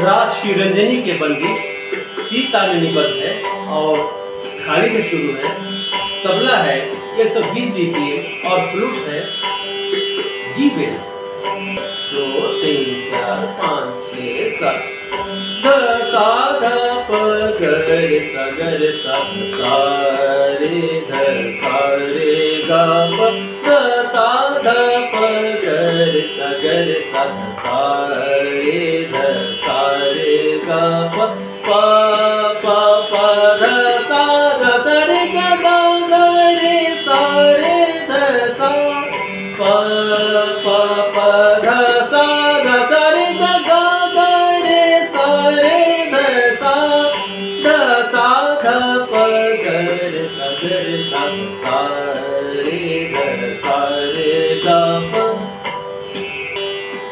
राग शिवरंजनी के बंदिश ती तालनिबद्ध है और खाली से शुरू है। तबला है 120 बीपीएम और फ्लूट है जी बेस। 2 3 4 5 6 7 ध सा ध प ग रे सा ग रे सा सा रे ध सा रे ग प ध सा ध प ग रे सा ग रे सा सा रे ध सा रे ग प प प प ध सा ध सा रे ग ग रे सा रे ध सा प प प ध सा ध सा रे ग ग रे सा रे ध सा ध सा ध प ग रे सा ग रे सा सा रे ध सा रे ग प।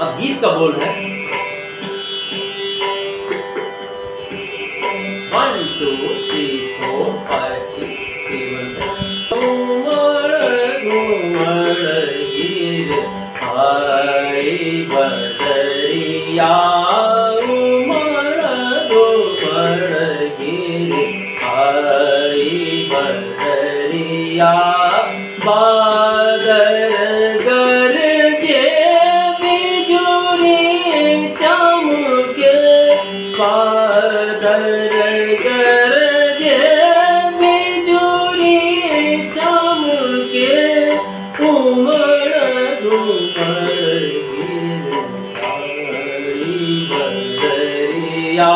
अब गीत का बोल है 1 2 3 4 5 6 7 घूमड़ घूमड़ गिर आई बदरिया घूमड़ घूमड़ गिर आई बदरिया बादल गरजे बिजुली चमके बादल गरजे बिजुली चमके घूमड़ घूमड़ गिर आई बदरिया